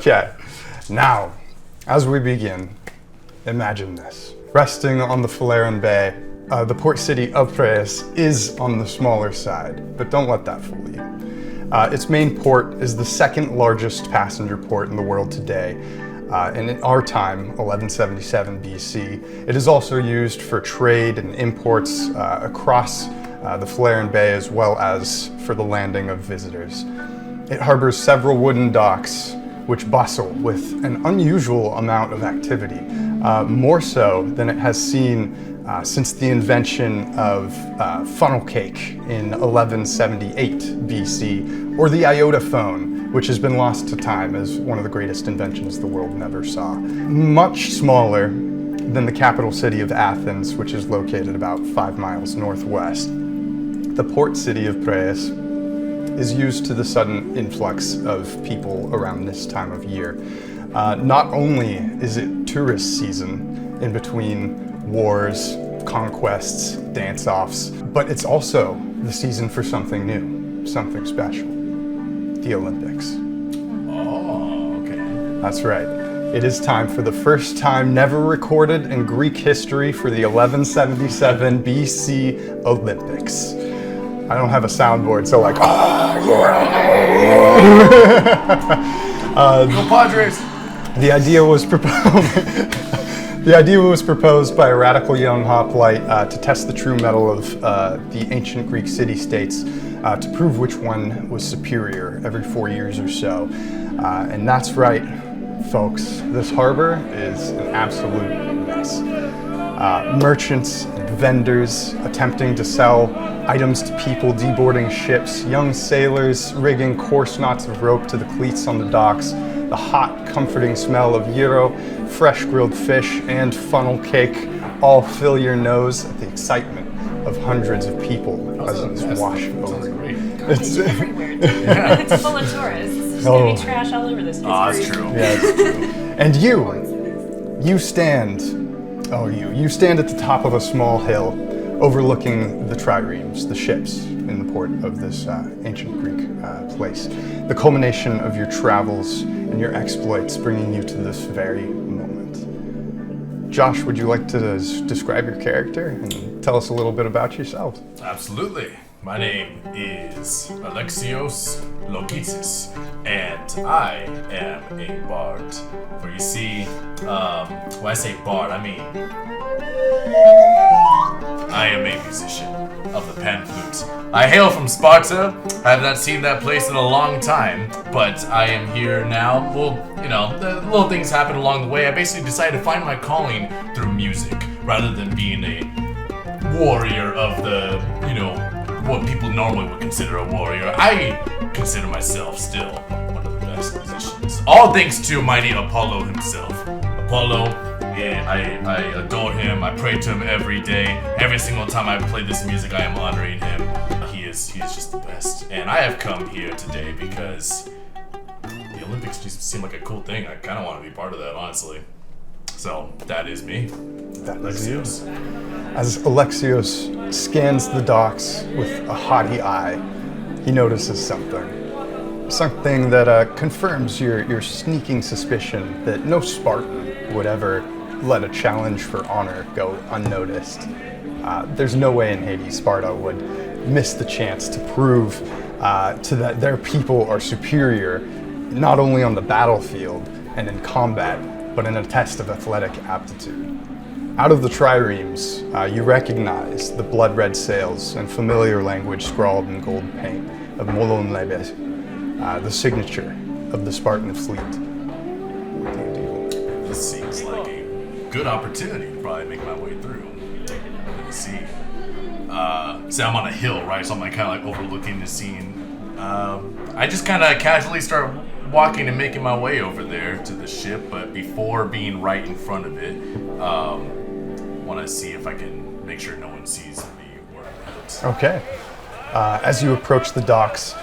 Okay. Now, as we begin, imagine this. Resting on the Falaran Bay, the port city of Praes is on the smaller side, but don't let that fool you. Its main port is the second largest passenger port in the world today. And in our time, 1177 BC, it is also used for trade and imports across the Falaran Bay, as well as for the landing of visitors. It harbors several wooden docks which bustle with an unusual amount of activity, more so than it has seen since the invention of funnel cake in 1178 BC, or the iota phone, which has been lost to time as one of the greatest inventions the world never saw. Much smaller than the capital city of Athens, which is located about 5 miles northwest. The port city of Praes is used to the sudden influx of people around this time of year. Not only is it tourist season in between wars, conquests, dance-offs, but it's also the season for something new, something special. The Olympics. Oh, okay. That's right. It is time for the first time never recorded in Greek history for the 1177 BC Olympics. I don't have a soundboard, so like, Go Padres! The idea was proposed by a radical young hoplite to test the true mettle of the ancient Greek city-states to prove which one was superior every 4 years or so. And that's right, folks. This harbor is an absolute mess. Merchants and vendors attempting to sell items to people deboarding ships, young sailors rigging coarse knots of rope to the cleats on the docks, the hot, comforting smell of gyro, fresh grilled fish, and funnel cake all fill your nose at the excitement of hundreds of people as it wash over you. It's everywhere. It's full of tourists. There's gonna be trash all over this place. Oh, that's true. Yeah, it's true. And you stand at the top of a small hill overlooking the triremes, the ships in the port of this ancient Greek place. The culmination of your travels and your exploits bringing you to this very moment. Josh, would you like to describe your character and tell us a little bit about yourself? Absolutely. My name is Alexios Logitsis, and I am a bard. For you see, when I say bard, I mean I am a musician of the pan flute. I hail from Sparta. I have not seen that place in a long time, but I am here now. Well, the little things happen along the way. I basically decided to find my calling through music, rather than being a warrior of the, what people normally would consider a warrior. I consider myself still one of the best musicians. All thanks to mighty Apollo himself. Apollo, yeah, I adore him. I pray to him every day. Every single time I play this music, I am honoring him. He is just the best. And I have come here today because the Olympics just seem like a cool thing. I kind of want to be part of that, honestly. So, that is me. That is you. As Alexios scans the docks with a haughty eye, he notices something. Something that confirms your sneaking suspicion that no Spartan would ever let a challenge for honor go unnoticed. There's no way in Hades Sparta would miss the chance to prove that their people are superior, not only on the battlefield and in combat, but in a test of athletic aptitude. Out of the triremes, you recognize the blood-red sails and familiar language scrawled in gold paint of Molon Lebes, the signature of the Spartan fleet. What do you do? This seems like a good opportunity to probably make my way through. Let's see. So I'm on a hill, right? So I'm kind of overlooking the scene. I just kind of casually start walking and making my way over there to the ship, but before being right in front of it, want to see if I can make sure no one sees me where I'm at. Okay. As you approach the docks,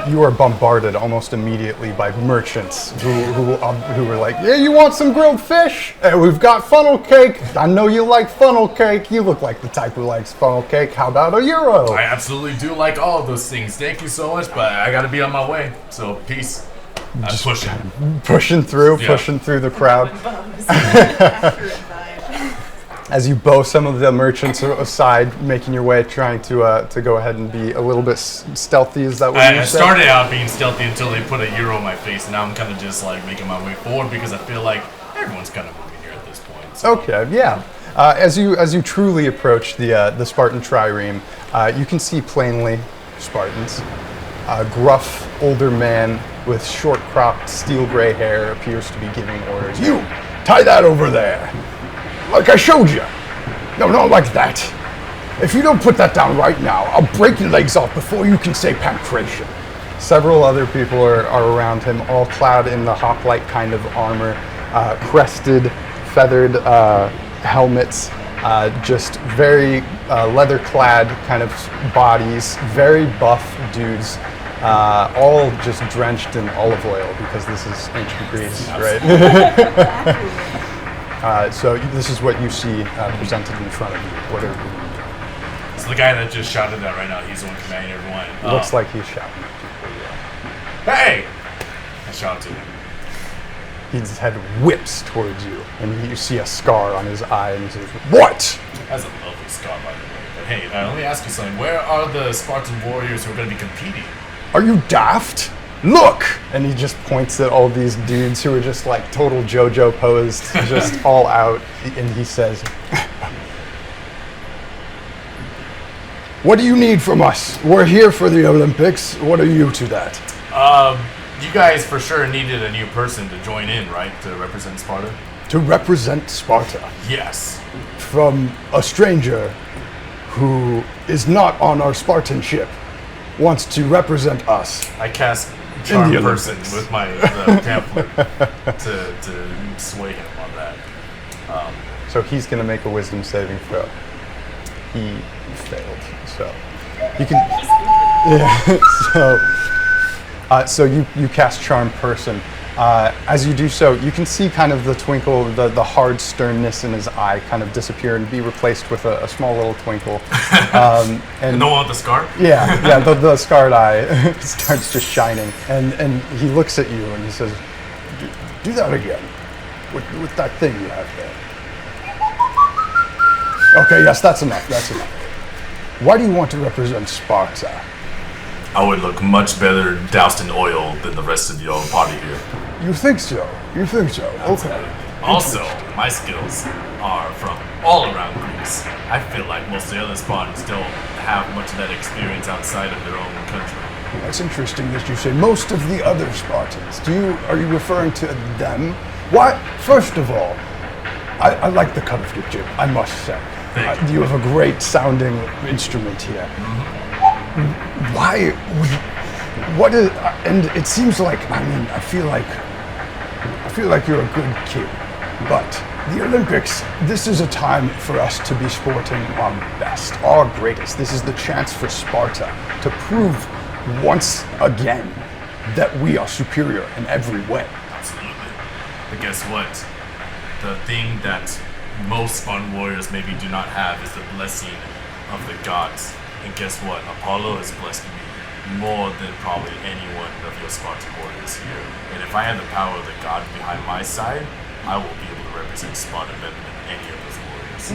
you are bombarded almost immediately by merchants who are like, yeah, you want some grilled fish? Hey, we've got funnel cake. I know you like funnel cake. You look like the type who likes funnel cake. How about a euro? I absolutely do like all of those things. Thank you so much, but I gotta be on my way. So, peace. Just push it. pushing through the crowd. As you bow some of the merchants aside, making your way, trying to go ahead and be a little bit stealthy. Is that what you I said? started out being stealthy until they put a euro on my face, and now I'm kind of just like making my way forward because I feel like everyone's kind of moving here at this point. So. Okay, yeah. As you truly approach the Spartan trireme, you can see plainly Spartans. A gruff older man with short cropped steel gray hair appears to be giving orders. You tie that over there, like I showed you. No, not like that. If you don't put that down right now, I'll break your legs off before you can say pancration. Several other people are around him, all clad in the hoplite kind of armor, crested, feathered helmets, just very leather-clad kind of bodies, very buff dudes, all just drenched in olive oil because this is ancient Greece, right? So this is what you see presented in front of you. What are So the guy that just shouted that right now, he's the one commanding everyone. looks like he's shouting at people. Hey! I shout to him. His head whips towards you, and you see a scar on his eye, and he says, "What?" That's a lovely scar, by the way. But hey, let me ask you something. Where are the Spartan warriors who are going to be competing? Are you daft? Look! And he just points at all these dudes who are just like total JoJo posed, just all out, and he says, "What do you need from us? We're here for the Olympics. What are you to that?" You guys for sure needed a new person to join in, right? To represent Sparta? To represent Sparta Yes. from a stranger who is not on our Spartan ship, wants to represent us. I cast Charm the Person Olympics. with my the pamphlet to sway him on that. So he's going to make a wisdom saving throw. He failed. So you can. Yeah. So you cast Charm Person. As you do so, you can see kind of the twinkle, the hard sternness in his eye kind of disappear and be replaced with a small little twinkle. And no one with the scar? Yeah, the scarred eye starts just shining, and he looks at you and he says, "Do that again, with that thing you have there." Okay, yes, that's enough. Why do you want to represent Sparta? I would look much better doused in oil than the rest of your party here. You think so? Okay. Also, my skills are from all around Greece. I feel like most of the other Spartans don't have much of that experience outside of their own country. That's interesting that you say most of the other Spartans. Are you referring to them? Why? First of all, I like the cut of your jib, I must say. Thank You have a great sounding instrument here. Why would? What is? And it seems like I feel like you're a good kid, but the Olympics. This is a time for us to be sporting our best, our greatest. This is the chance for Sparta to prove once again that we are superior in every way. Absolutely. But guess what? The thing that most Spartan warriors maybe do not have is the blessing of the gods. And guess what? Apollo has blessed me more than probably anyone of your Spartan warriors here. And if I had the power of the god behind my side, I will be able to represent Sparta better than any of those warriors.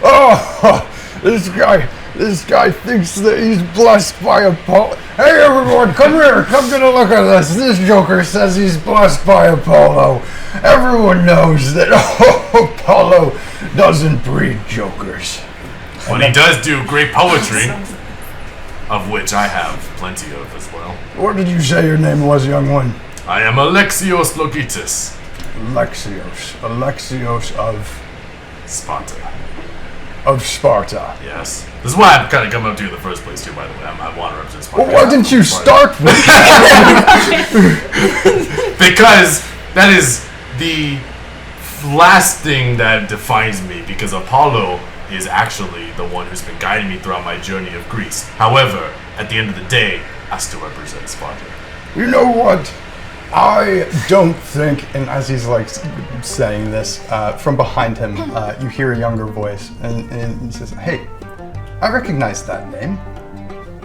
Oh, this guy thinks that he's blessed by Apollo. Hey everyone, come here, come get a look at this. This joker says he's blessed by Apollo. Everyone knows that Apollo doesn't breed jokers. But he does do great poetry, of which I have plenty of as well. What did you say your name was, young one? I am Alexios Logitis. Alexios Sparta. of Sparta. Yes. This is why I'm kind of coming up to you in the first place, too, by the way. I want to represent Sparta. Well, why didn't you start with Because that is the last thing that defines me, because Apollo is actually the one who's been guiding me throughout my journey of Greece. However, at the end of the day, I still represent Sparta. You know what? I don't think, and as he's like saying this, from behind him, you hear a younger voice, and he says, "Hey, I recognize that name.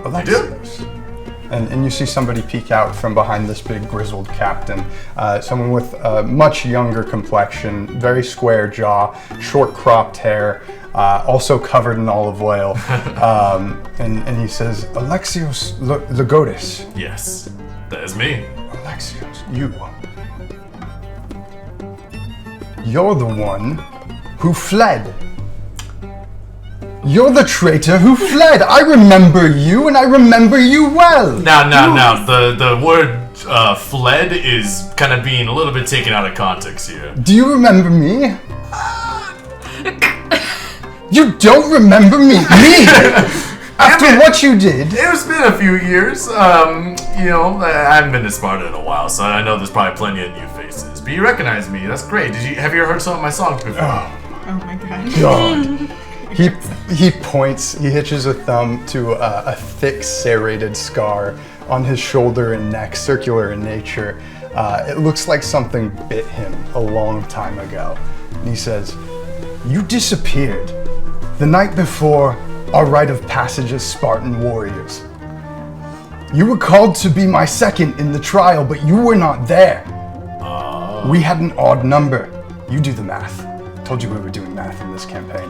Alexios. And you see somebody peek out from behind this big grizzled captain. Someone with a much younger complexion, very square jaw, short cropped hair, also covered in olive oil. And he says, Alexios Lagodis. Yes, that is me. Alexios, you're the one who fled. You're the traitor who fled. I remember you, and I remember you well. Now, the word fled is kind of being a little bit taken out of context here. Do you remember me? You don't remember me? Me? After what you did? It's been a few years. I haven't been to Sparta in a while, so I know there's probably plenty of new faces. But you recognize me. That's great. Have you ever heard some of my songs before? Oh my god. God. He points, he hitches a thumb to a thick serrated scar on his shoulder and neck, circular in nature. It looks like something bit him a long time ago. And he says, you disappeared the night before our rite of passage as Spartan warriors. You were called to be my second in the trial, but you were not there. We had an odd number. You do the math. Told you we were doing math in this campaign.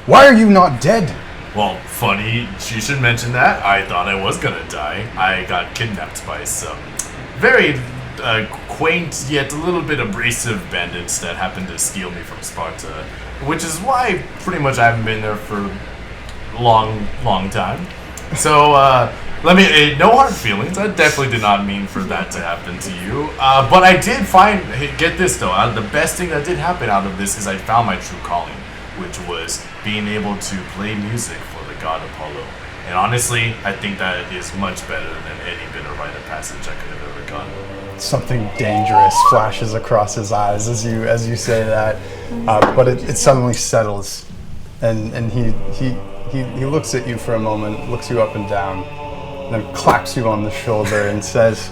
Why are you not dead? Well, funny, you should mention that. I thought I was gonna die. I got kidnapped by some very quaint yet a little bit abrasive bandits that happened to steal me from Sparta, which is why pretty much I haven't been there for a long time. So, no hard feelings. I definitely did not mean for that to happen to you. But I did get this though, the best thing that did happen out of this is I found my true calling, which was being able to play music for the god Apollo. And honestly, I think that is much better than any bit of rite of passage I could have ever gotten. Something dangerous flashes across his eyes as you say that, but it suddenly settles, and he looks at you for a moment, looks you up and down, and then claps you on the shoulder and says,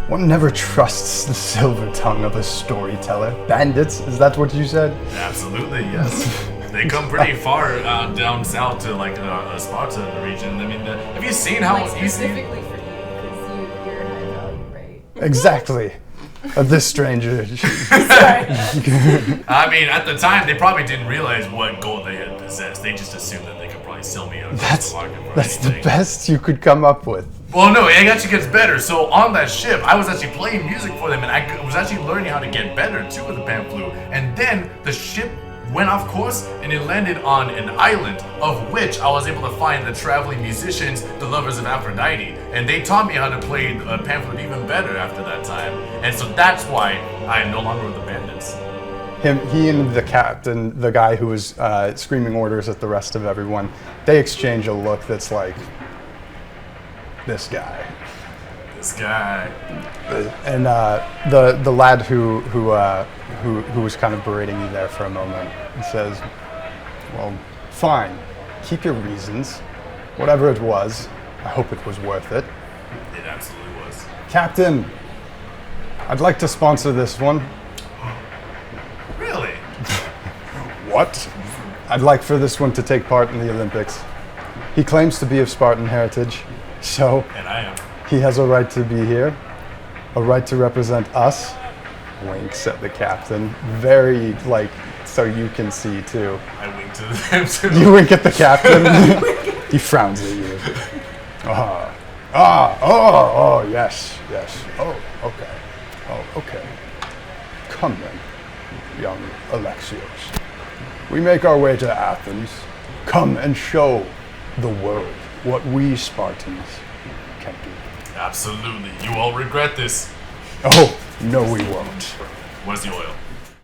one never trusts the silver tongue of a storyteller. Bandits, is that what you said? Absolutely, yes. They come pretty far down south to Sparta region. I mean, have you seen how easy? Specifically for you, because you're high value, right? Exactly. This stranger. Sorry. I mean, at the time, they probably didn't realize what gold they had possessed. They just assumed that they could probably sell me out of the market for That's anything. the best you could come up with. Well, no, it actually gets better. So on that ship, I was actually playing music for them, and I was actually learning how to get better too with the pan flute. And then the ship went off course, and it landed on an island, of which I was able to find the traveling musicians, the lovers of Aphrodite, and they taught me how to play pan flute even better after that time. And so that's why I am no longer with the bandits. He and the captain, the guy who was screaming orders at the rest of everyone, they exchange a look that's like, this guy. And the lad who was kind of berating you there for a moment, he says, well, fine, keep your reasons, whatever it was. I hope it was worth it. It absolutely was. Captain, I'd like to sponsor this one. Really? What? I'd like for this one to take part in the Olympics. He claims to be of Spartan heritage, so And I am. he has a right to be here, a right to represent us. Winks at the captain, very so you can see too. I wink to them too. You wink at the captain. He frowns at you. Yes. Oh, okay. Come then, young Alexios. We make our way to Athens. Come and show the world what we Spartans can do. Absolutely. You won't regret this. Oh, no we won't. Where's the oil?